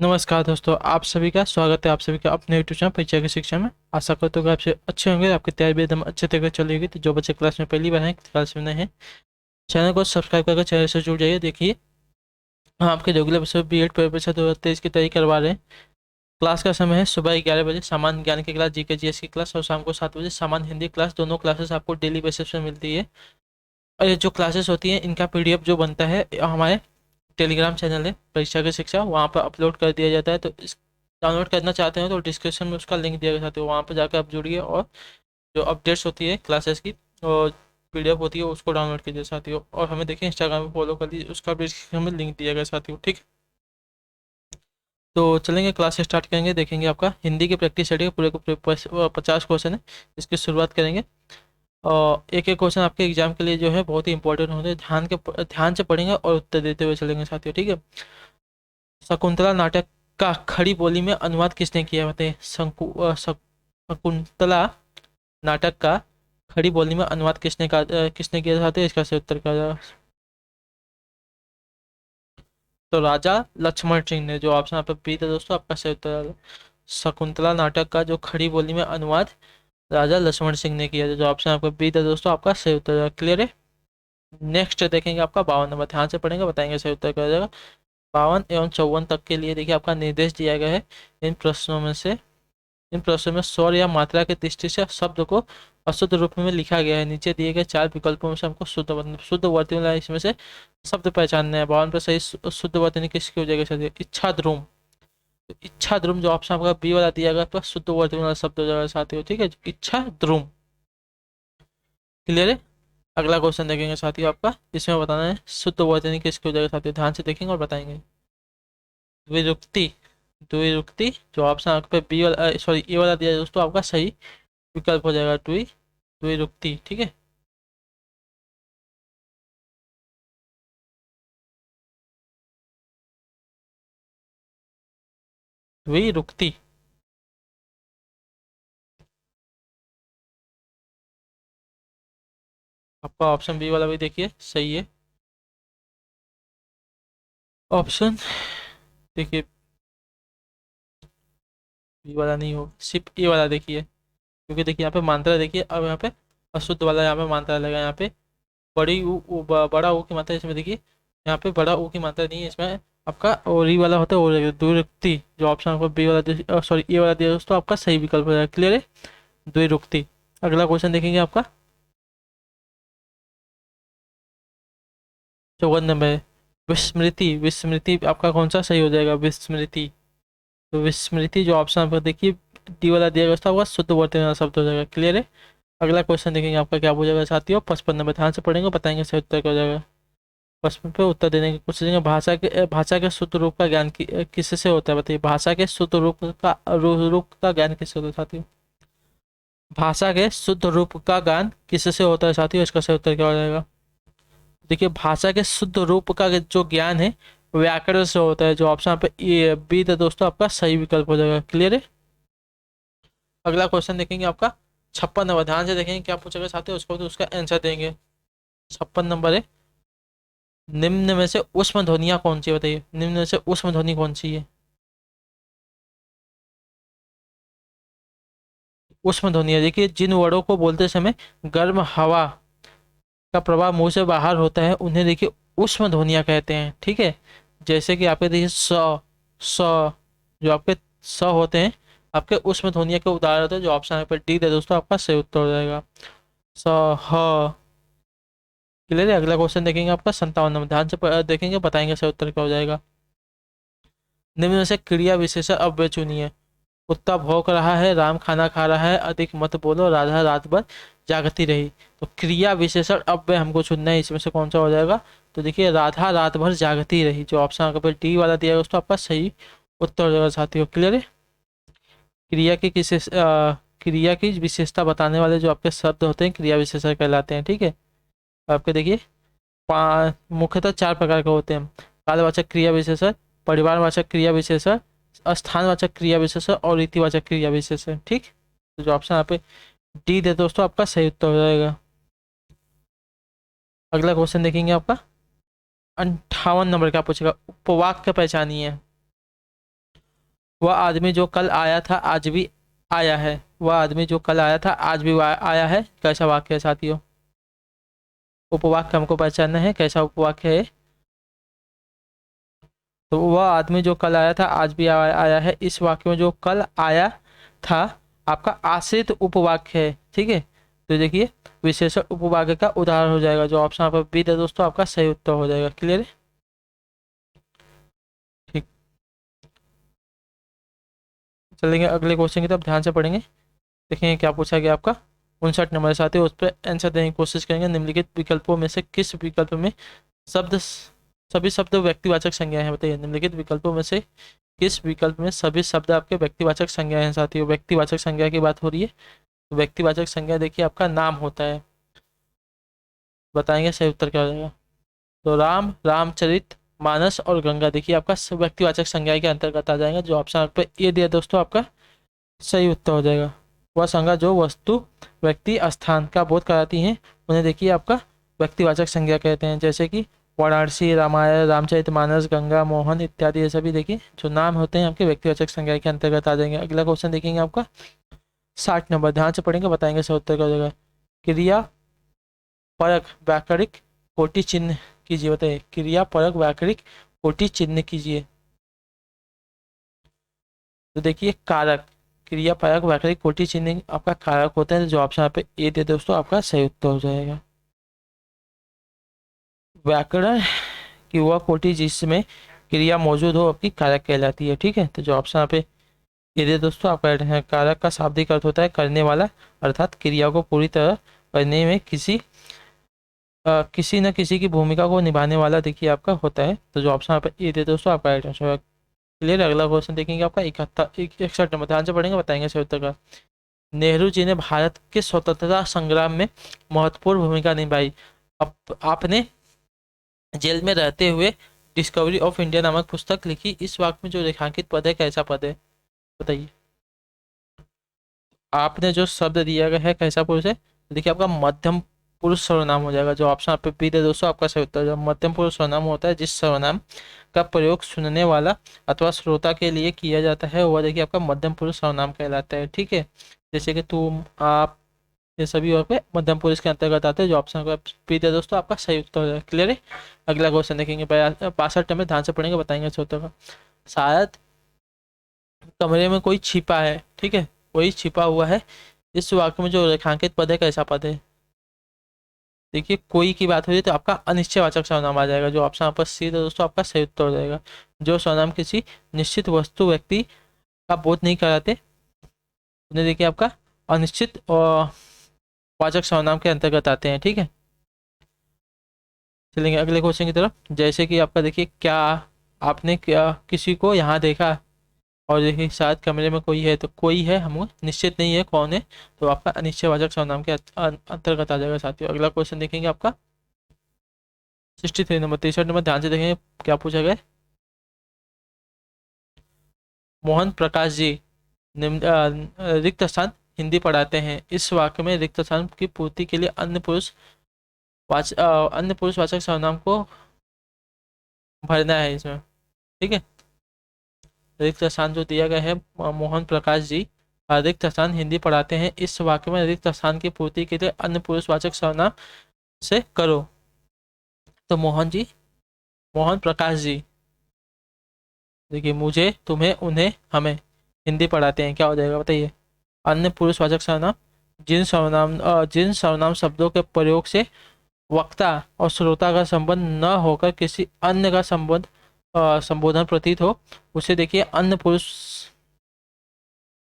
नमस्कार दोस्तों, आप सभी का स्वागत है। आप सभी का अपने यूट्यूब चैनल परीक्षा की शिक्षा में। आशा करता हूँ कि आपसे अच्छे होंगे, आपकी तैयारी भी एकदम अच्छे तरीके से चलेगी। तो जो बच्चे क्लास में पहली बार हैं, क्लास में नए हैं, चैनल को सब्सक्राइब करके चैनल से जुड़ जाइए। देखिए, हम आपके रेगुलर बच्चों B.Ed परीक्षा 2023 की तैयारी करवा रहे हैं। क्लास का समय है सुबह 11 बजे सामान्य ज्ञान की क्लास, GK GS की क्लास, और शाम को 7 बजे सामान्य हिंदी क्लास। दोनों क्लासेस आपको डेली बेसिस पे मिलती है। और ये जो क्लासेस होती हैं, इनका PDF जो बनता है हमारे टेलीग्राम चैनल है परीक्षा की शिक्षा, वहाँ पर अपलोड कर दिया जाता है। तो इस डाउनलोड करना चाहते हैं तो डिस्क्रिप्शन में उसका लिंक दिया गया है, तो वहाँ पर जाकर आप जुड़िए और जो अपडेट्स होती है क्लासेस की और PDF होती है उसको डाउनलोड कीजिए साथियों। और हमें देखिए इंस्टाग्राम पे फॉलो कर लीजिए, उसका भी हमें लिंक दिया गया साथियों। ठीक, तो चलेंगे क्लास स्टार्ट करेंगे। देखेंगे आपका हिंदी की प्रैक्टिस सेट है, पूरे को 50 क्वेश्चन है, इसकी शुरुआत करेंगे। और एक एक क्वेश्चन आपके एग्जाम के लिए जो है बहुत ही इंपॉर्टेंट होते हैं, ध्यान से पढ़ेंगे और उत्तर देते हुए चलेंगे साथियों। ठीक है, शकुंतला नाटक का खड़ी बोली में अनुवाद किसने किया? बताइए। शकुंतला नाटक का खड़ी बोली में अनुवाद किसने किया था? इसका सही उत्तर क्या जाएगा? तो राजा लक्ष्मण सिंह ने। जो ऑप्शन आपका बी था दोस्तों, आपका सही उत्तर आएगा। शकुंतला नाटक का जो खड़ी बोली में अनुवाद राजा लक्ष्मण सिंह ने किया था। जो ऑप्शन आपका बी था दोस्तों, आपका सही उत्तर आएगा। क्लियर है। नेक्स्ट देखेंगे आपका 52 नंबर, ध्यान से पढ़ेंगे, बताएंगे सही उत्तर क्या जाएगा। 52 एवं 54 तक के लिए देखिए आपका निर्देश दिया गया है। इन प्रश्नों में से इन प्रश्नों में स्वर या मात्रा के दृष्टि से शब्द को अशुद्ध रूप में लिखा गया है। नीचे दिए गए 4 विकल्पों में से हमको शुद्ध वर्तनी इसमें से शब्द पहचानना है। 52 पे सही शुद्ध वर्तनी किसकी हो जाएगी? सर इच्छा ध्रुम। तो इच्छा ध्रुम जो ऑप्शन आपका बी वाला दिया गया, तो शुद्ध वर्तनी वाला शब्द हो जाएगा साथियों। ठीक है, इच्छा ध्रुम। क्लियर है। अगला क्वेश्चन देखेंगे साथियों आपका, इसमें बताना है शुद्ध वर्तनी किसकी हो जाएगा साथियों। ध्यान से देखेंगे और बताएंगे। द्विरुक्ति। द्विरुक्ति जो ऑप्शन आपके बी वाला सॉरी ए वाला दिया है दोस्तों, आपका सही विकल्प हो जाएगा द्विरुक्ति। ठीक है, द्विरुक्ति। आपका ऑप्शन बी वाला भी देखिए सही है। ऑप्शन देखिए, बी वाला नहीं हो, सिर्फ ए वाला देखिए। क्योंकि देखिए यहाँ पे मात्रा देखिए, अब यहाँ पे अशुद्ध वाला यहाँ पे मात्रा लगा। यहाँ पे बड़ा ऊ की मात्रा इसमें देखिए, यहाँ पे बड़ा ऊ की मात्रा नहीं है इसमें। आपका और ई वाला होता है और द्विरुक्ति। जो ऑप्शन आपको बी वाला सॉरी ए वाला दिया दोस्तों, आपका सही विकल्प हो जाएगा। क्लियर है, द्विरुक्ति। अगला क्वेश्चन देखेंगे आपका 54 नंबर। विस्मृति। विस्मृति आपका कौन सा सही हो जाएगा? विस्मृति। तो विस्मृति जो ऑप्शन आपका देखिए डी वाला दिया गया था, शुद्ध वर्तनी वाला शब्द हो जाएगा। क्लियर है। अगला क्वेश्चन देखेंगे आपका क्या हो जाएगा साथियों। 55 नंबर, ध्यान से पढ़ेंगे, बताएंगे सही उत्तर क्या हो जाएगा। 55 पे उत्तर देने की कोशिश करेंगे। भाषा के शुद्ध रूप का ज्ञान किससे होता है? बताइए, भाषा के शुद्ध रूप का ज्ञान किससे होता है साथियों? भाषा के शुद्ध रूप का ज्ञान किससे होता है साथियों? इसका सही उत्तर क्या हो जाएगा? देखिए, भाषा के शुद्ध रूप का जो ज्ञान है व्याकरण से होता है। जो ऑप्शन पे ए बी था दोस्तों, आपका सही विकल्प हो जाएगा। क्लियर है। अगला क्वेश्चन देखेंगे आपका 56 नंबर, ध्यान से देखेंगे क्या पूछा गया साथियों, उसको तो उसका आंसर देंगे। 56 नंबर है, निम्न में से उष्म ध्वनिया कौन सी है? बताइए, निम्न में से उष्म ध्वनि कौन सी है? उष्म ध्वनि है, देखिए जिन वर्णों को बोलते समय गर्म हवा का प्रभाव मुंह से बाहर होता है, उन्हें देखिए उष्म ध्वनिया कहते हैं। ठीक है, जैसे कि आपके देखिए स जो आपके स होते हैं, आपके उष्म ध्वनिया के उदाहरण होते हैं। जो ऑप्शन है पर डी है दोस्तों, आपका सही उत्तर हो जाएगा स ह। क्लियर है। अगला क्वेश्चन देखेंगे आपका 57 नंबर, ध्यान से देखेंगे, बताएंगे सही उत्तर क्या हो जाएगा। निम्न में से क्रिया विशेषण अव्यय चुनिए। कुत्ता भौंक रहा है, राम खाना खा रहा है, अधिक मत बोलो, राधा रात भर जागती रही। तो क्रिया विशेषण अव्यय हमको चुनना है, इसमें से कौन सा हो जाएगा? तो देखिए, राधा रात भर जागती रही। जो ऑप्शन आपका डी वाला दिया है दोस्तों, आपका सही उत्तर हो जाएगा साथियों। क्लियर है। क्रिया की क्रिया की विशेषता बताने वाले जो आपके शब्द होते हैं क्रिया विशेषण कहलाते हैं। ठीक है, आपके देखिए मुख्यतः 4 प्रकार के होते हैं। कालवाचक क्रिया विशेषण, परिवारवाचक क्रिया विशेषण, स्थानवाचक क्रिया विशेषण और रीतिवाचक क्रिया विशेषण। ठीक, तो जो ऑप्शन यहाँ पे डी दे दोस्तों, आपका सही उत्तर हो जाएगा। अगला क्वेश्चन देखेंगे आपका 58 नंबर का पूछेगा, उपवाक्य पहचानिए। वह आदमी जो कल आया था आज भी आया है। वह आदमी जो कल आया था आज भी आया है, कैसा वाक्य है साथियों? उपवाक्य हमको पहचानना है, कैसा उपवाक्य है? तो वह आदमी जो कल आया था आज भी आया है, इस वाक्य में जो कल आया था आपका आश्रित उपवाक्य है, ठीक है। तो देखिए विशेषण उपवाक्य का उदाहरण हो जाएगा, जो ऑप्शन आपका बी है दोस्तों, आपका सही उत्तर हो जाएगा। क्लियर है? ठीक, चलेंगे अगले क्वेश्चन की तरफ, ध्यान से पढ़ेंगे, देखेंगे क्या पूछा गया आपका। 59 नंबर साथ ही उस पर आंसर देने की कोशिश करेंगे। निम्नलिखित विकल्पों में से किस विकल्प में शब्द सभी शब्द व्यक्तिवाचक संज्ञाएं हैं? बताइए, निम्नलिखित विकल्पों में से किस विकल्प में सभी शब्द आपके व्यक्तिवाचक संज्ञाएं हैं साथियों? व्यक्तिवाचक संज्ञा की बात हो रही है, तो व्यक्तिवाचक संज्ञा देखिए आपका नाम होता है। बताएंगे सही उत्तर क्या हो जाएगा। तो राम, रामचरित मानस और गंगा देखिए आपका व्यक्तिवाचक संज्ञा के अंतर्गत आ जाएंगे। जो ऑप्शन आप पे ए दिया दोस्तों, आपका सही उत्तर हो जाएगा। वह संज्ञा जो वस्तु, व्यक्ति, स्थान का बोध कराती हैं, उन्हें देखिए आपका व्यक्तिवाचक संज्ञा कहते हैं। जैसे कि वाराणसी, रामायण, रामचरितमानस, गंगा, मोहन इत्यादि, ये सभी देखिए जो नाम होते हैं आपके व्यक्तिवाचक संज्ञा के अंतर्गत आ जाएंगे। अगला क्वेश्चन देखेंगे आपका 60 नंबर, ध्यान से पढ़ेंगे, बताएंगे सही उत्तर क्या हो जाएगा। क्रिया परक व्याकरणिक कोटि चिन्ह कीजिए। बताइए, क्रिया परक व्याकरणिक कोटि चिन्ह कीजिए। तो देखिए कारक, क्रिया परक व्याकरणिक कोटि चिन्ह आपका कारक होता है। जो ऑप्शन यहाँ पे ए दे दोस्तों, आपका सही उत्तर हो जाएगा। व्याकरण की वह कोटि जिसमें क्रिया मौजूद हो आपकी कारक कहलाती है, ठीक है। तो जो ऑप्शन यहाँ पे ए दे दोस्तों, आपका है कारक का शाब्दिक अर्थ होता है करने वाला, अर्थात क्रिया को पूरी तरह करने में किसी न किसी की भूमिका को निभाने वाला देखिए आपका होता है। तो जो ऑप्शन यहाँ पे ए दे दोस्तों, आपका राइट आंसर। क्लियर? अगला क्वेश्चन देखेंगे आपका 61 नंबर, ध्यान से पढ़ेंगे, बताएंगे सही उत्तर का। नेहरू जी ने भारत के स्वतंत्रता संग्राम में महत्वपूर्ण भूमिका निभाई। आपने जेल में रहते हुए डिस्कवरी ऑफ इंडिया नामक पुस्तक लिखी। इस वाक्य में जो रेखांकित पद है कैसा पद है? बताइए। आपने जो शब्द दिया गया है कैसा पुरुष है? तो देखिए आपका मध्यम पुरुष सर्वनाम हो जाएगा। जो ऑप्शन आप पे बी दे दोस्तों, आपका सही उत्तर। जो मध्यम पुरुष सर्वनाम होता है, जिस सर्वनाम का प्रयोग सुनने वाला अथवा श्रोता के लिए किया जाता है, वह देखिए आपका मध्यम पुरुष सर्वनाम कहलाता है, ठीक है। जैसे कि तुम, आप, ये सभी और पे मध्यम पुरुष के अंतर्गत आते हैं। जो ऑप्शन का बी दे दोस्तों, आपका सही उत्तर हो जाएगा। क्लियर है? अगला क्वेश्चन देखेंगे 62 में, ध्यान से पढ़ेंगे, बताएंगे सही उत्तर का। शायद कमरे में कोई छिपा है, ठीक है, कोई छिपा हुआ है। इस वाक्य में जो रेखांकित पद है कैसा पद है? देखिए कोई की बात हो रही है, तो आपका अनिश्चयवाचक सर्वनाम आ जाएगा। जो ऑप्शन आपका सी है दोस्तों, आपका सही उत्तर हो जाएगा। जो सर्वनाम किसी निश्चित वस्तु, व्यक्ति का बोध नहीं कराते, उन्हें देखिए आपका अनिश्चित और वाचक सर्वनाम के अंतर्गत आते हैं, ठीक है। चलेंगे अगले क्वेश्चन की तरफ। जैसे कि आपका देखिए, क्या आपने क्या किसी को यहाँ देखा, और देखिए शायद कमरे में कोई है, तो कोई है हम निश्चित नहीं है कौन है, तो आपका अनिश्चयवाचक सर्वनाम के अंतर्गत आ जाएगा साथियों। अगला क्वेश्चन देखेंगे आपका 63 नंबर, 63 नंबर, ध्यान से देखेंगे क्या पूछा गया है। मोहन प्रकाश जी रिक्त स्थान हिंदी पढ़ाते हैं। इस वाक्य में रिक्त स्थान की पूर्ति के लिए अन्य पुरुष वाचक सर्वनाम को भरना है इसमें, ठीक है। रिक्त स्थान जो दिया गया है, मोहन प्रकाश जी रिक्त स्थान हिंदी पढ़ाते हैं। इस वाक्य में रिक्त स्थान की पूर्ति के लिए अन्य पुरुषवाचक सर्वनाम से करो। तो मोहन जी, मोहन प्रकाश जी, देखिए मुझे, तुम्हें, उन्हें, हमें हिंदी पढ़ाते हैं, क्या हो जाएगा बताइए। अन्य पुरुषवाचक सर्वनाम जिन सर्वनाम शब्दों के प्रयोग से वक्ता और श्रोता का संबंध न होकर किसी अन्य का संबोधन प्रतीत हो, उसे देखिए अन्य पुरुष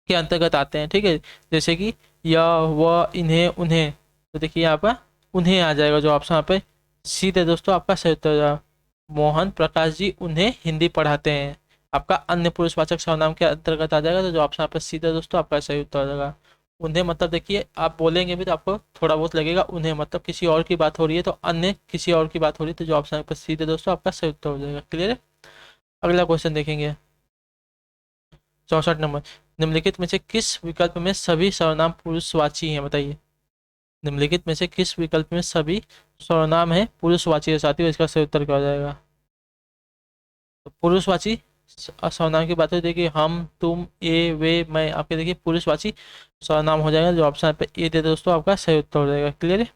के अंतर्गत आते हैं, ठीक है। जैसे कि यह, वह, इन्हें, उन्हें, तो देखिए यहाँ पर उन्हें आ जाएगा। जो ऑप्शन यहाँ पे सीधे दोस्तों, आपका सही उत्तर। मोहन प्रकाश जी उन्हें हिंदी पढ़ाते हैं, आपका अन्य पुरुषवाचक सर्वनाम के अंतर्गत आ जाएगा। तो जो ऑप्शन आप सीधे दोस्तों, आपका सही उत्तर हो जाएगा। उन्हें मतलब देखिए आप बोलेंगे भी तो आपको थोड़ा बहुत लगेगा, उन्हें मतलब किसी और की बात हो रही है, तो अन्य किसी और की बात हो रही है, तो जो ऑप्शन आपका सीधे दोस्तों, आपका सही उत्तर हो जाएगा। क्लियर है? अगला क्वेश्चन देखेंगे 64 नंबर, निम्नलिखित में से किस विकल्प में सभी सर्वनाम पुरुषवाची हैं? बताइए, निम्नलिखित में से किस विकल्प में सभी सर्वनाम है पुरुषवाची है साथियों? इसका सही उत्तर क्या हो जाएगा? तो पुरुषवाची सर्वनाम की बात हो, देखिए हम, तुम, ये, वे, मैं, आपके देखिए पुरुषवाची सर्वनाम हो जाएगा। जो ऑप्शन पे ए दे दोस्तों, आपका सही उत्तर हो जाएगा। क्लियर है।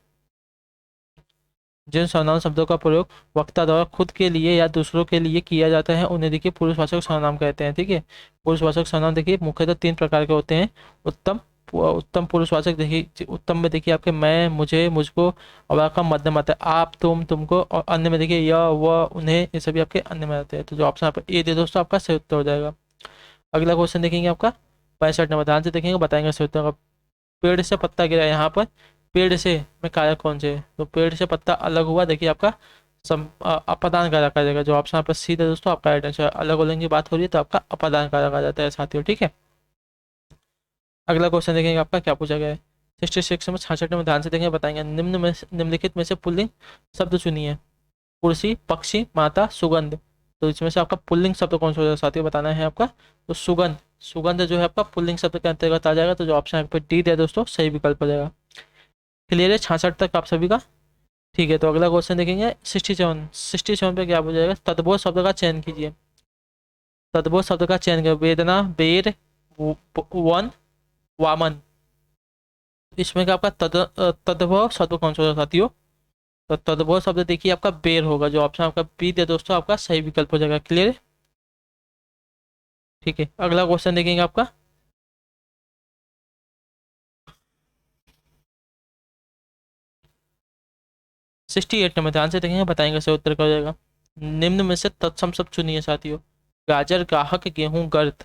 जिन सर्वनाम शब्दों का प्रयोग वक्ता द्वारा खुद के लिए या दूसरों के लिए किया जाता है उन्हें देखिए पुरुषवाचक सर्वनाम कहते हैं। ठीक है। पुरुषवाचक सर्वनाम देखिए मुख्यतः तीन प्रकार के होते हैं। उत्तम, उत्तम पुरुषवाचक देखिए, उत्तम में देखिए आपके मैं, मुझे, मुझको, और आपका मध्यम आता है आप, तुम, तुमको, और अन्य में देखिए यह, वह, उन्हें, ये सभी आपके अन्य में आते हैं। तो जो ऑप्शन आपका ए दे दोस्तों, आपका सही उत्तर हो जाएगा। अगला क्वेश्चन देखेंगे आपका 65 नंबर, ध्यान से देखेंगे, बताएंगे सही उत्तर का। पेड़ से पत्ता गिरा है यहाँ पर, पेड़ से में कारक कौन से है? तो पेड़ से पत्ता अलग हुआ, देखिए आपका अपादान कारक आ जाएगा। जो ऑप्शन आपका सी है दोस्तों, आपका राइट आंसर। अलग होने की बात हो रही है तो आपका अपादान कारक आ जाता है साथियों। ठीक है। अगला क्वेश्चन देखेंगे आपका क्या पूछा गया है। 66 में 66 में ध्यान से देखेंगे, बताएंगे निम्नलिखित में से पुल्लिंग शब्द चुनिए। कुर्सी, पक्षी, माता, सुगंध। तो इसमें से आपका पुल्लिंग शब्द कौन सा हो जाएगा साथियों, बताना है आपका। तो सुगंध, सुगंध जो है आपका पुल्लिंग शब्द के अंतर्गत आ जाएगा। तो जो ऑप्शन यहाँ पे डी है दोस्तों, सही विकल्प हो जाएगा। क्लियर है 66 तक आप सभी का। ठीक है। तो अगला क्वेश्चन देखेंगे 67, 67 पे क्या हो जाएगा, तद्भव शब्द का चयन कीजिए। तद्भव शब्द का चयन करें। वेदना, बेर, वन, वामन। इसमें क्या आपका तद्भव शब्द कौन सा होगा साथियों। तो तद्भव शब्द देखिए आपका बेर होगा। जो ऑप्शन आपका बी है दोस्तों, आपका सही विकल्प हो जाएगा। क्लियर है। ठीक है। अगला क्वेश्चन देखेंगे आपका 68 नंबर, ध्यान से देखेंगे, बताएंगे सही उत्तर क्या हो जाएगा। निम्न में से तत्सम शब्द चुनिए साथियों। गाजर, गाहक, गेहूं, गर्त।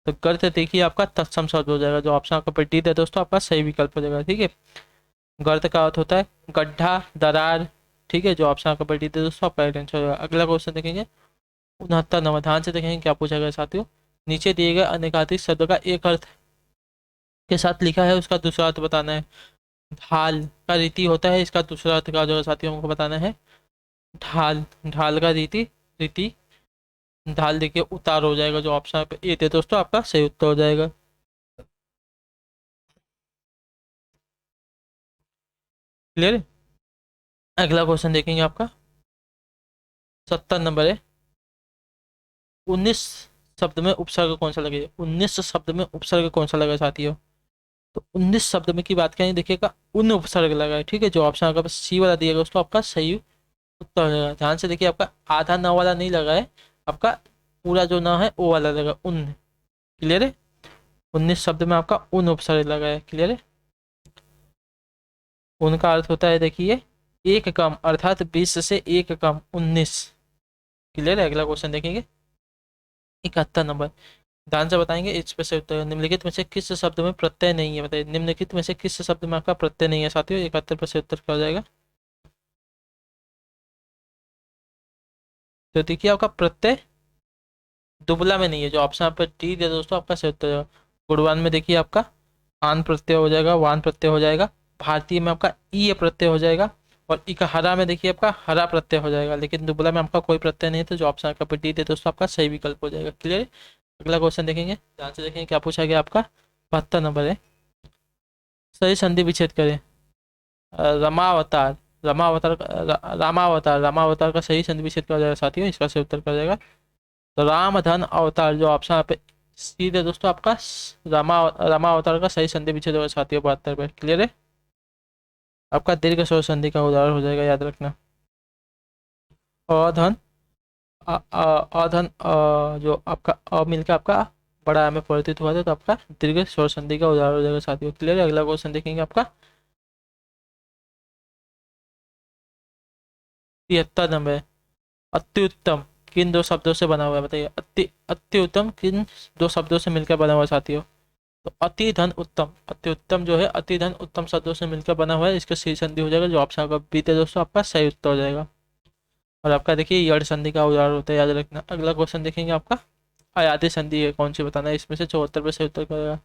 तो गर्त देखिए आपका तत्सम शब्द हो जाएगा। जो ऑप्शन आपका प्रतीत है दोस्तों, आपका सही विकल्प हो जाएगा। ठीक है। गर्त का अर्थ होता है गड्ढा, दरार। ठीक है। जो ऑप्शन आपका प्रतीत है दोस्तों, आपका राइट आंसर हो जाएगा। अगला क्वेश्चन देखेंगे 69 नंबर, ध्यान से देखेंगे क्या पूछा गया साथियों। नीचे दिए गए अनेकाधिक शब्द का एक अर्थ के साथ लिखा है, उसका दूसरा अर्थ बताना है। ढाल का रीति होता है, इसका दूसरा अर्थ का जो है साथियों हमको बताना है। ढाल, ढाल का रीति, रीति, ढाल देखिए उतार हो जाएगा। जो ऑप्शन पे ए थे दोस्तों, आपका सही उत्तर हो जाएगा। क्लियर है। अगला क्वेश्चन देखेंगे आपका 70 नंबर है। 19 शब्द में उपसर्ग कौन सा लगेगा। 19 शब्द में उपसर्ग कौन सा लगा साथियों। तो 19 शब्द में की बात करें, देखिएगा उन उपसर्ग लगा है। ठीक है। जो ऑप्शन आपका सी वाला दिया गया उसको आपका सही उत्तर हो जाएगा। ध्यान से देखिए, आपका आधा न वाला नहीं लगा है, आपका पूरा जो न है वो वाला लगा, उन। क्लियर है। 19 शब्द में आपका उन उपसर्ग लगा है। क्लियर है। उनका अर्थ होता है देखिए एक कम, अर्थात 20 से एक कम, 19। क्लियर है। अगला क्वेश्चन देखेंगे 71 नंबर, ध्यान से बताएंगे इस पे से उत्तर। निम्नलिखित में से किस शब्द में प्रत्यय नहीं है, बताइए निम्नलिखित में से किस शब्द में आपका प्रत्यय नहीं है साथियों। 71 पे से उत्तर क्या हो जाएगा। तो देखिए आपका प्रत्यय दुबला में नहीं है। जो ऑप्शन आपका डी है दोस्तों, आपका सही उत्तर है। गुणवान में देखिए आपका आन प्रत्यय हो जाएगा, वान प्रत्यय हो जाएगा। भारतीय में आपका ई प्रत्यय हो जाएगा। और इकहरा में देखिए आपका हरा प्रत्यय हो जाएगा। लेकिन दुबला में आपका कोई प्रत्यय नहीं है। तो जो ऑप्शन आपका डी है दोस्तों, आपका सही विकल्प हो जाएगा। क्लियर है। अगला क्वेश्चन देखेंगे, ध्यान से देखेंगे क्या पूछा गया आपका। 72 नंबर है। सही संधि विच्छेद करें। रमावतार, रामावतार, रामावतार का सही संधि विच्छेद कर जाएगा साथियों। इसका सही उत्तर कर जाएगा तो राम धन अवतार। जो ऑप्शन आप सीधे दोस्तों, आपका रामा अवतार का सही संधि विच्छेद होगा साथियों 72 पे। क्लियर है। आपका दीर्घ स्वर संधि का उदाहरण हो जाएगा, याद रखना। अधन, अधन, जो आपका अ मिलकर आपका बड़ा में परिवर्तित हुआ था, तो आपका दीर्घ स्वर संधि का उदाहरण हो जाएगा साथियों। क्लियर है। अगला क्वेश्चन देखेंगे आपका 73 नंबर है। अत्युत्तम किन दो शब्दों से बना हुआ है, बताइए। अत्युत्तम किन दो शब्दों से मिलकर बना हुआ है साथियों। तो अति धन उत्तम, अति उत्तम जो है अति धन उत्तम शब्दों से मिलकर बना हुआ है। इसका सही संधि हो जाएगा। जो ऑप्शन आपका बी है दोस्तों, आपका सही उत्तर हो जाएगा। और आपका देखिए यड़ संधि का उदाहरण होता है, याद रखना। अगला क्वेश्चन देखेंगे आपका अयादि संधि है कौन सी, बताना है। इसमें से 74 पे सही उत्तर करेगा।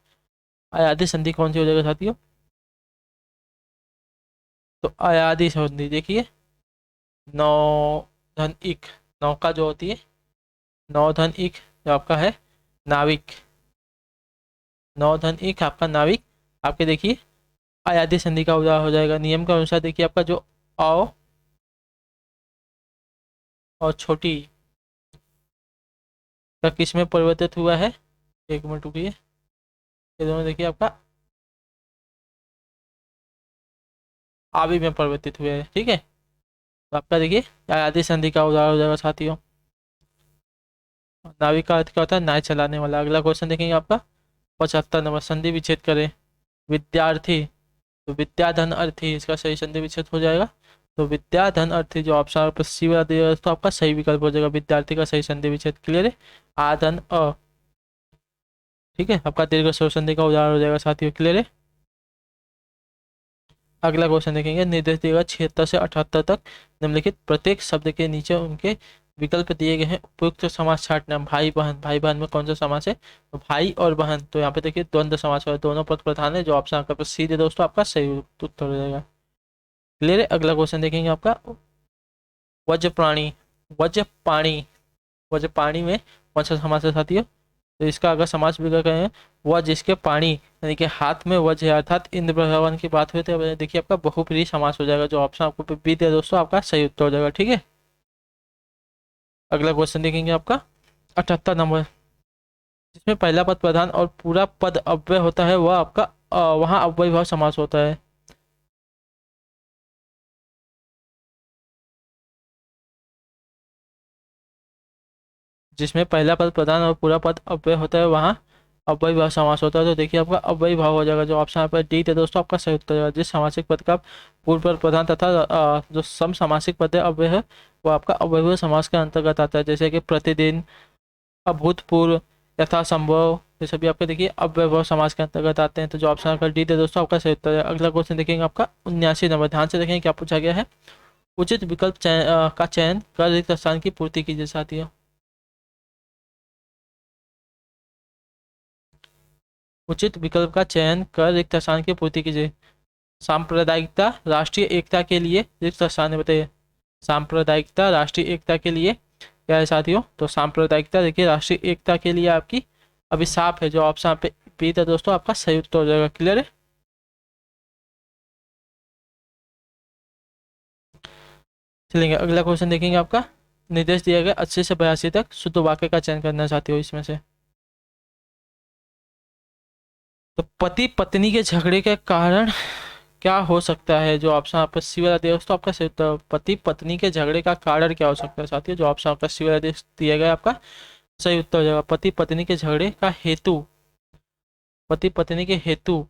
अयादि संधि कौन सी हो जाएगा साथियों। तो अयादि संधि देखिए नौ धन इक, नौका जो होती है, नौ धन इक जो आपका है नाविक, नौ धन इक आपका नाविक। आपके देखिए अयादि संधि का उदाहरण हो जाएगा। नियम के अनुसार देखिए आपका जो अ और छोटी का किस में परिवर्तित हुआ है, एक मिनट रुकिए, ये दोनों देखिए आपका आदि में परिवर्तित हुए हैं, ठीक है। तो आपका देखिए आदि संधि का उदाहरण हो जाएगा साथियों। नाविक का अर्थ क्या होता है, नाव चलाने वाला। अगला क्वेश्चन देखेंगे आपका 75 नंबर, संधि विच्छेद करें। विद्यार्थी, तो विद्याधन अर्थी, इसका सही संधि विच्छेद हो जाएगा। तो विद्याधन अर्थी जो ऑप्शन पर सी वाला दिया तो आपका सही विकल्प हो जाएगा, विद्यार्थी का सही संधि विच्छेद। क्लियर है, आधन अ, ठीक है, आपका दीर्घ स्वर संधि का उदाहरण हो जाएगा साथियों। क्लियर है। अगला क्वेश्चन देखेंगे, निर्देश दिएगा 76 से 78 तक निम्नलिखित प्रत्येक शब्द के नीचे उनके विकल्प दिए गए हैं, उपयुक्त समास छांटना। भाई बहन, भाई बहन में कौन सा समास है, तो भाई और बहन, तो यहाँ पे देखिए द्वंद्व समास है, दोनों पद प्रधान है, जो ऑप्शन आपका सीधे दोस्तों आपका सही उत्तर हो जाएगा। क्लियर है। अगला क्वेश्चन देखेंगे आपका वज्र प्राणी, वज्र पाणी, वज्र पाणी में कौन सा समास है साथियों, तो इसका अगर समास विग्रह करें, वह जिसके पाणी यानी कि हाथ में वज्र है, अर्थात इंद्र भगवान की बात हुई तो देखिए आपका बहुप्रिय समास हो जाएगा, जो ऑप्शन आपको बी दिया दोस्तों आपका सही उत्तर हो जाएगा। ठीक है। अगला क्वेश्चन देखेंगे आपका 78 नंबर, जिसमें पहला पद प्रधान और पूरा पद अव्यय होता है, वह आपका वहाँ अव्ययी भाव समास होता है। जिसमें पहला पद प्रधान और पूरा पद अव्यय होता है, वहाँ अव्ययी भाव समास होता है। तो देखिए आपका अव्ययी भाव हो जाएगा, जो ऑप्शन यहाँ पर डी है दोस्तों आपका सही उत्तर है। जिस सामासिक पद का पूर्व पद प्रधान तथा जो सम सामासिक पद है अव्यय है, वो आपका अव्ययी समास के अंतर्गत आता है, जैसे कि प्रतिदिन, अभूतपूर्व, यथासंभव, ये सभी आपके देखिए अव्ययभाव समास के अंतर्गत आते हैं। तो जो ऑप्शन आपका डी है दोस्तों आपका सही उत्तर है। अगला क्वेश्चन देखेंगे आपका 79 नंबर, ध्यान से देखेंगे क्या पूछा गया है। उचित विकल्प का चयन कर रिक्त स्थान की पूर्ति कीजिए साथियों। उचित विकल्प का चयन कर रिक्त स्थान की पूर्ति कीजिए। सांप्रदायिकता, राष्ट्रीय एकता के लिए रिक्त स्थान बताइए। सांप्रदायिकता राष्ट्रीय एकता के लिए क्या है साथियों, तो सांप्रदायिकता देखिए राष्ट्रीय एकता के लिए आपकी अभिशाप है, जो ऑप्शन पे बी था दोस्तों आपका सही उत्तर हो जाएगा। क्लियर है। चलेंगे अगला क्वेश्चन देखेंगे आपका, निर्देश दिया गया 80 से 82 तक शुद्ध वाक्य का चयन करना चाहते हो इसमें से। तो पति पत्नी के झगड़े के कारण क्या हो सकता है, जो ऑप्शन आपका सी वाला दिया दोस्तों आपका सही उत्तर। पति पत्नी के झगड़े का कारण क्या हो सकता है साथियों, जो ऑप्शन आपका सी वाला दिया गया आपका सही उत्तर हो जाएगा। पति पत्नी के झगड़े का हेतु, पति पत्नी के हेतु,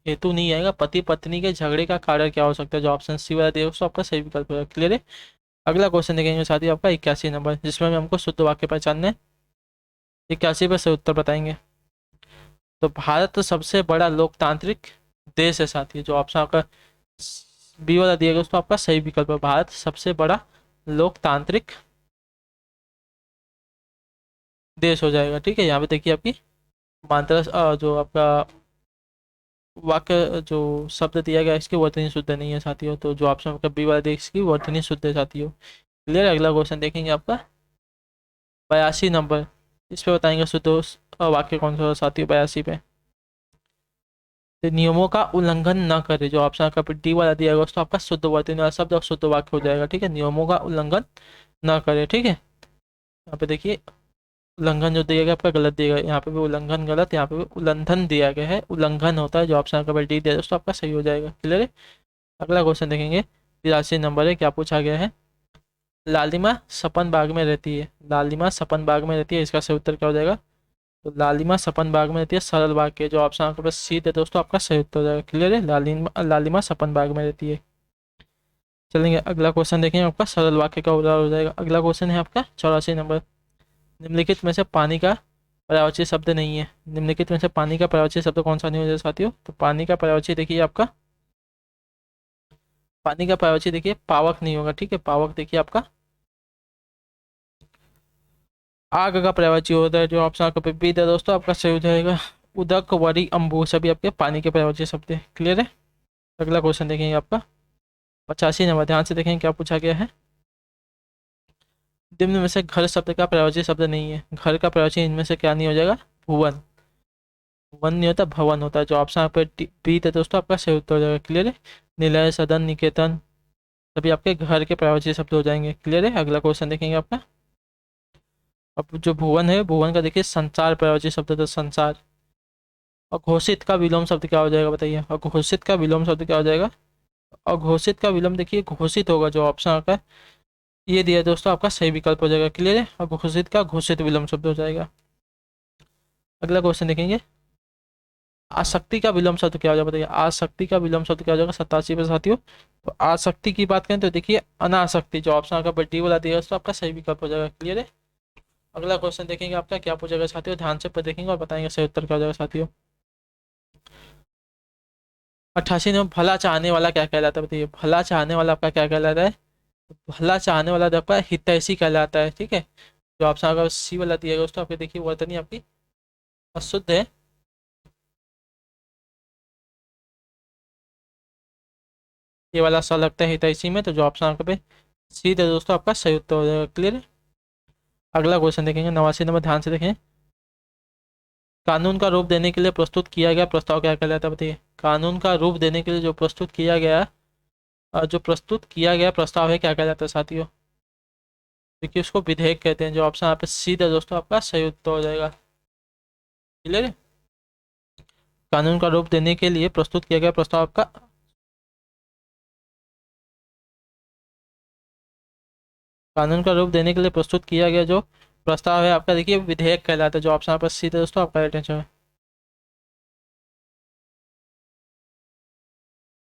हेतु नहीं आएगा, पति पत्नी के झगड़े का कारण क्या हो सकता है, जो ऑप्शन सी वाला दिया दोस्तों आपका सही विकल्प होगा। क्लियर है। अगला क्वेश्चन देखेंगे साथियों आपका 81 नंबर, जिसमें भी हमको शुद्ध वाक्य पहचानना है। 81 पर सही उत्तर बताएंगे। तो भारत सबसे बड़ा लोकतांत्रिक देश है साथियों, जो ऑप्शन आपका बी वाला दिया गया उसको आपका सही विकल्प है। भारत सबसे बड़ा लोकतांत्रिक देश हो जाएगा। ठीक है, यहाँ पे देखिए आपकी मात्रा जो आपका वाक्य जो शब्द दिया गया इसकी वर्तनी शुद्ध नहीं है साथियों, तो जो ऑप्शन आपका बी वाला देश की वर्तनी शुद्ध है साथियों। क्लियर। अगला क्वेश्चन देखेंगे आपका 82 नंबर, इस पे बताएंगे शुद्ध वाक्य कौन सा साथियों 82 पे। तो नियमों का उल्लंघन न करे, जो ऑप्शन आपका डी वाला दिया गया उसको आपका शुद्ध वर्तनी वाला शब्द और शुद्ध वाक्य हो जाएगा। ठीक है, नियमों का उल्लंघन न करे। ठीक है, यहाँ पे देखिए उल्लंघन जो दिया गया आपका गलत दिया गया, यहाँ पे भी उल्लंघन गलत, यहाँ पे भी उल्लंघन दिया गया है, उल्लंघन होता है, जो ऑप्शन आपका डी दिया दोस्तों आपका सही हो जाएगा। क्लियर है। अगला क्वेश्चन देखेंगे 83 नंबर है, क्या पूछा गया है। लालिमा सपन बाग में रहती है, लालिमा सपन बाग में रहती है, इसका सही उत्तर क्या हो जाएगा, तो लालिमा सपन बाग में रहती है सरल वाक्य, जो ऑप्शन आपके पास सी है दोस्तों आपका सही उत्तर हो जाएगा। क्लियर है, लालिमा लालिमा सपन बाग में रहती है। चलेंगे अगला क्वेश्चन देखेंगे आपका सरल वाक्य का उदाहरण हो जाएगा। अगला क्वेश्चन है आपका 84 नंबर, निम्नलिखित में से पानी का पर्यायवाची शब्द नहीं है। निम्नलिखित में से पानी का पर्यायवाची शब्द कौन सा नहीं हो जाएगा साथियों, तो पानी का पर्यायवाची देखिए आपका, पानी का पर्यायवाची देखिए पावक नहीं होगा। ठीक है, पावक देखिए आपका आग का पर्यायवाची होता है, जो ऑप्शन आपका बी है दोस्तों आपका सही हो जाएगा। उदक, वरी, अम्बु सभी आपके पानी के पर्यायवाची शब्द है। क्लियर है। अगला क्वेश्चन देखेंगे आपका 85 नंबर, ध्यान से देखेंगे क्या पूछा गया है। निम्न में से घर शब्द का पर्यायवाची शब्द नहीं है, घर का पर्यायवाची इनमें से क्या नहीं हो जाएगा, भुवन, वन नहीं होता भवन होता है, जो ऑप्शन आपका बी है दोस्तों आपका सही उत्तर हो जाएगा। क्लियर है। निलय, सदन, निकेतन सभी आपके घर के पर्यायवाची शब्द हो जाएंगे। क्लियर है। अगला क्वेश्चन देखेंगे आपका अब जो भुवन है, भुवन का देखिए संसार प्रयोज्य शब्द था, संसार। अघोषित का विलोम शब्द क्या हो जाएगा बताइए, अघोषित का विलोम शब्द क्या हो जाएगा? अघोषित का विलोम देखिए घोषित होगा, जो ऑप्शन आपका ये दिया है दोस्तों, आपका सही विकल्प हो जाएगा। क्लियर है, अघोषित का घोषित विलोम शब्द हो जाएगा। अगला क्वेश्चन देखेंगे, आसक्ति का विलोम शब्द क्या हो जाएगा बताइए, आसक्ति का विलोम शब्द क्या हो जाएगा 87 पे साथियों। तो आसक्ति की बात करें तो देखिए अनासक्ति, जो ऑप्शन आपका बड्डी वाला दिया है तो आपका सही विकल्प हो जाएगा। क्लियर है। अगला क्वेश्चन देखेंगे आपका क्या पूछेगा साथियों, ध्यान से पर देखेंगे और बताएंगे सही उत्तर क्या हो जाएगा साथियों। 88 में भला चाहने वाला क्या कहलाता है बताइए, भला चाहने वाला आपका क्या कहलाता है? भला चाहने वाला आपका हितैषी कहलाता है। ठीक है, जो ऑप्शन आपका सी वाला दिया गया दोस्तों, आपके देखिए वर्तनी आपकी अशुद्ध है। ये वाला सा लगता है हितैषी में, तो जो ऑप्शन आपके पे सी है दोस्तों, आपका सही उत्तर हो जाएगा। क्लियर है। अगला क्वेश्चन देखेंगे 89 नंबर, ध्यान से देखें। कानून का रूप देने के लिए प्रस्तुत किया गया प्रस्ताव क्या कहलाता है बताइए, कानून का रूप देने के लिए जो प्रस्तुत किया गया प्रस्ताव है क्या कहलाता है साथियों? देखिए उसको विधेयक कहते हैं, जो ऑप्शन आप सीधा दोस्तों आपका सही उत्तर हो जाएगा। क्लियर है। कानून का रूप देने के लिए प्रस्तुत किया गया प्रस्ताव आपका, कानून का रूप देने के लिए प्रस्तुत किया गया जो प्रस्ताव है आपका देखिए विधेयक कहलाता है, जो ऑप्शन आपका सीधा दोस्तों आपका अटेंशन है।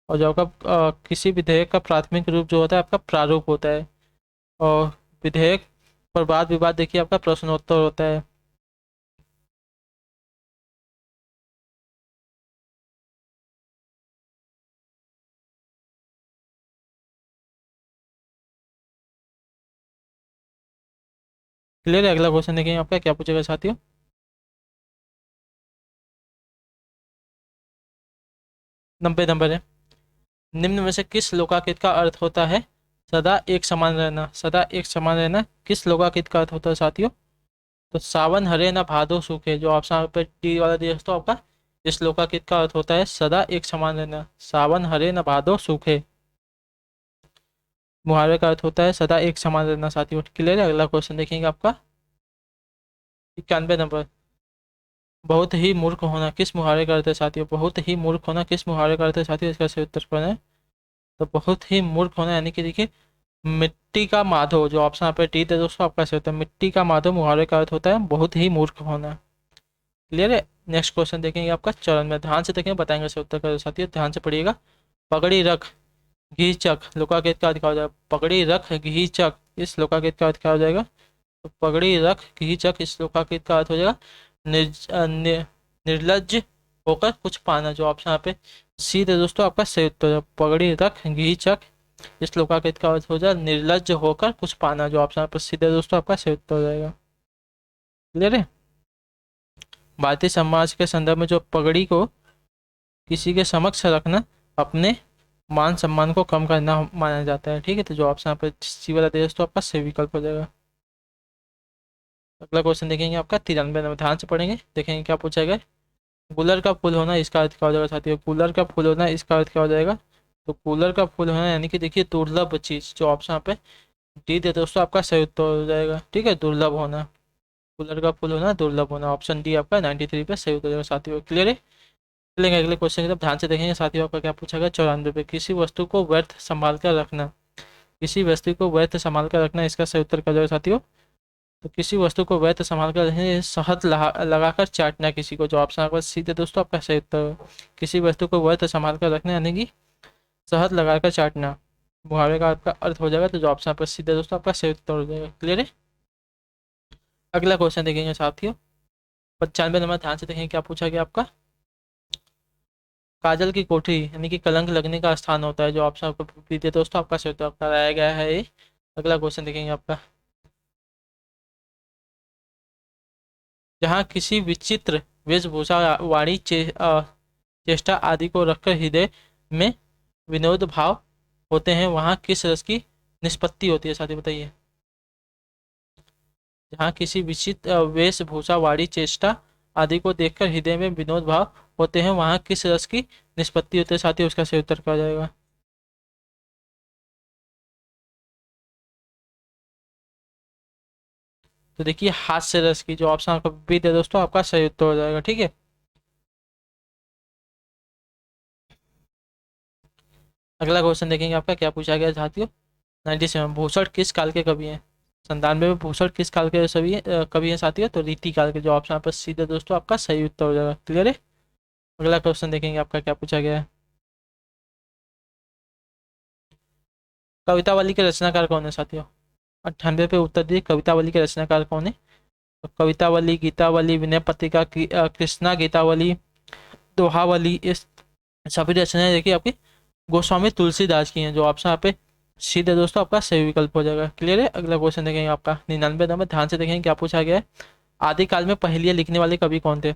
और जो आपका किसी विधेयक का प्राथमिक रूप जो होता है आपका प्रारूप होता है, और विधेयक पर वाद विवाद देखिए आपका प्रश्नोत्तर होता है। क्लियर है। अगला क्वेश्चन देखेंगे आपका क्या पूछेगा साथियों। 90 नंबर है, निम्न में से किस लोकाकृत का अर्थ होता है सदा एक समान रहना, सदा एक समान रहना किस लोकाकृत का अर्थ होता है साथियों? तो सावन हरे ना भादो सूखे, जो ऑप्शन पे डी वाला दिया है तो आपका इस लोकाकृत का अर्थ होता है सदा एक समान रहना, सावन हरे ना भादो सूखे। मुहावरे का अर्थ होता है सदा एक समान रहना साथियों। क्लियर है। अगला क्वेश्चन देखेंगे आपका 91 नंबर, बहुत ही मूर्ख होना किस मुहावरे का अर्थ है साथियों, बहुत ही मूर्ख होना किस मुहावरे का अर्थ है साथियों, इसका सही उत्तर कौन है? तो बहुत ही मूर्ख होना यानी कि देखिए मिट्टी का माधो, जो ऑप्शन आप पे टी थे दोस्तों आपका सही होता है, मिट्टी का माधो मुहावरे का अर्थ होता है बहुत ही मूर्ख होना। क्लियर है। नेक्स्ट क्वेश्चन देखेंगे आपका चरण में, ध्यान से देखेंगे बताएंगे सही उत्तर का साथियों, ध्यान से पढ़िएगा। पगड़ी रख घी चक लोकाकृत का अर्थ क्या हो जाएगा, पगड़ी रख घी चक इस लोकाकृत का अर्थ क्या हो जाएगा? तो पगड़ी रख घी चक इस लोकाकृत का अर्थ हो जाएगा निर्लज्ज होकर कुछ पाना, जो ऑप्शन यहाँ पे सी थे दोस्तों आपका सही उत्तर है, पगड़ी रख घी चक इस लोकाकृत का अर्थ हो जाए निर्लज्ज होकर कुछ पाना, जो ऑप्शन पर सीधे दोस्तों आपका सही उत्तर हो जाएगा। क्लियर है। भारतीय समाज के संदर्भ में जो पगड़ी को किसी के समक्ष रखना अपने मान सम्मान को कम करना माना जाता है। ठीक है, तो जो ऑप्शन पर सी वाला दे दोस्तों आपका सही विकल्प हो जाएगा। अगला क्वेश्चन देखेंगे आपका 93 नंबर, ध्यान से पढ़ेंगे देखेंगे क्या पूछा गया। कूलर का फूल होना इसका अर्थ क्या हो जाएगा साथियों, कूलर का फूल होना इसका अर्थ क्या हो जाएगा? तो कूलर का फूल होना यानी कि देखिए दुर्लभ चीज, जो ऑप्शन पे डी दे दोस्तों आपका सही उत्तर हो जाएगा। ठीक है, दुर्लभ होना, कूलर का फूल होना दुर्लभ होना, ऑप्शन डी आपका 93 पे सही उत्तर हो जाएगा साथियों। क्लियर है। चलेंगे अगले क्वेश्चन की तरफ, ध्यान से देखेंगे साथियों आपका क्या पूछा गया 94 पे, किसी वस्तु को व्यर्थ संभाल कर रखना, किसी वस्तु को व्यर्थ संभाल कर रखना इसका सही उत्तर क्या हो जाएगा साथियों? तो किसी वस्तु को व्यर्थ संभाल कर रखने शहद लगाकर चाटना किसी को, जो ऑप्शन आपका सीधे दोस्तों आपका सही उत्तर हो। किसी वस्तु को व्यर्थ संभाल कर रखना यानी कि शहद लगाकर चाटना मुहावरे का आपका अर्थ हो जाएगा, तो जो ऑप्शन आपका सीधे दोस्तों आपका सही उत्तर हो जाएगा। क्लियर है। अगला क्वेश्चन देखेंगे साथियों 95 नंबर, ध्यान से देखेंगे क्या पूछा गया आपका। काजल की कोठरी यानी कि कलंक लगने का स्थान होता है, जो ऑप्शन आपको सीधे दोस्तों आपका सही उत्तर कराया गया है ये। अगला क्वेश्चन देखेंगे आपका, जहाँ किसी विचित्र वेशभूषा वाणी चेष्टा आदि को रखकर हृदय में विनोद भाव होते हैं वहाँ किस रस की निष्पत्ति होती है साथी बताइए। जहाँ किसी विचित्र वेशभूषा वाणी चेष्टा आदि को देखकर हृदय में विनोद भाव होते हैं वहाँ किस रस की निष्पत्ति होती है साथी, उसका सही उत्तर क्या हो जाएगा? तो देखिए हास्य रस की, जो ऑप्शन आपका बी दे दोस्तों आपका सही उत्तर हो जाएगा। ठीक है, अगला क्वेश्चन देखेंगे आपका क्या पूछा गया साथियों। 97 भूषण किस काल के कवि हैं। 97 में भूषण किस काल के सभी कवि हैं साथियों, तो रीति काल के, जो ऑप्शन पर सीधे दोस्तों आपका सही उत्तर हो जाएगा। क्लियर है, अगला क्वेश्चन देखेंगे आपका क्या पूछा गया है। कवितावली के रचनाकार कौन है साथियों। 98 पे उत्तर दिए, कवितावली के रचनाकार कौन है। तो कवितावली, गीतावली, विनय पत्रिका, कृष्णा गीतावली, दोहावली, इस सभी रचनाएं देखिए आपकी गोस्वामी तुलसीदास की हैं, जो ऑप्शन आप पे सीधे दोस्तों आपका सही विकल्प हो जाएगा। क्लियर है, अगला क्वेश्चन देखेंगे आपका 99 नंबर, ध्यान से देखेंगे क्या पूछा गया है। आदिकाल में पहेलियां लिखने वाले कवि कौन थे।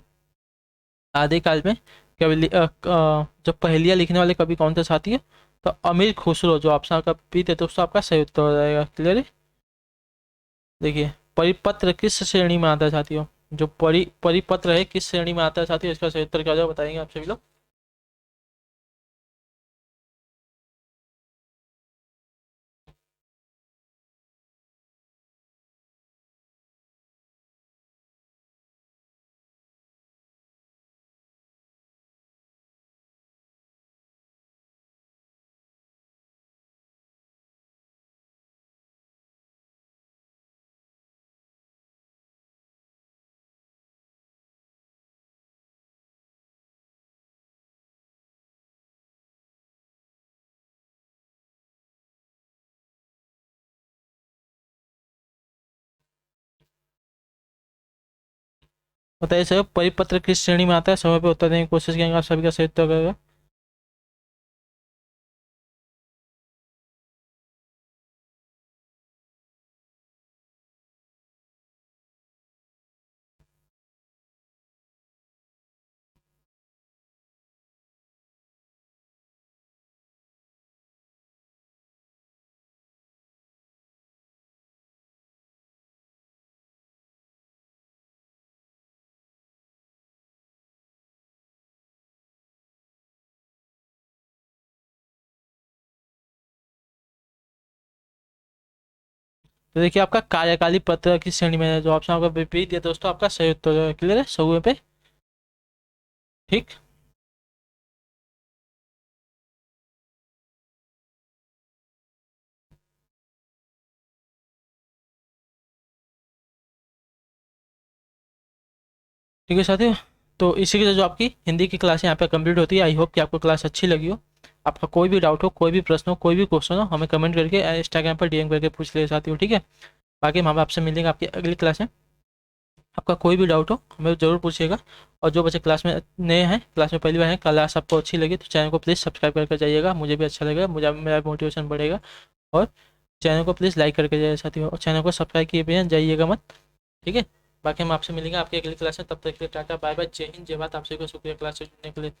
आदिकाल में जो पहेलियां लिखने वाले कवि कौन थे साथी, तो अमीर खुसरो, जो ऑप्शन आपका बी थे दोस्तों आपका सही उत्तर हो जाएगा। क्लियर है, देखिए परिपत्र किस श्रेणी में आता है साथियों। जो परिपत्र है किस श्रेणी में आता है साथियों, इसका सही उत्तर क्या हो जाएगा बताएंगे आप सभी लोग। बताइए सर, परिपत्र किस श्रेणी में आता है, समय पे उत्तर देने की कोशिश करेंगे आप सभी का सही उत्तर होगा। तो देखिए आपका कार्यकाली पत्र किस श्रेणी में है, जो ऑप्शन आपका विपरीत है दोस्तों आपका सही उत्तर होगा। क्लियर है, सौ पे ठीक। ठीक है साथियों, तो इसी के साथ जो आपकी हिंदी की क्लास यहाँ पे कंप्लीट होती है। आई होप कि आपको क्लास अच्छी लगी हो। आपका कोई भी डाउट हो, कोई भी प्रश्न हो, कोई भी क्वेश्चन हो, हमें कमेंट करके इंस्टाग्राम पर डीएम करके पूछ ले साथियों। ठीक है, बाकी हम आपसे मिलेंगे आपकी अगली क्लास में। आपका कोई भी डाउट हो हमें ज़रूर पूछिएगा। और जो बच्चे क्लास में नए हैं, क्लास में पहली बार हैं, क्लास आपको अच्छी लगी तो चैनल को प्लीज़ सब्सक्राइब करके जाइएगा, मुझे भी अच्छा लगेगा, मुझे मेरा मोटिवेशन बढ़ेगा। और चैनल को प्लीज़ लाइक करके जाइए साथियों, और चैनल को सब्सक्राइब किए बिना जाइएगा मत। ठीक है, बाकी हम आपसे मिलेंगे आपकी अगली क्लास में। तब तक के लिए टाटा बाय बाय, जय हिंद जय भारत। आप सभी को शुक्रिया क्लास से जुड़ने के लिए।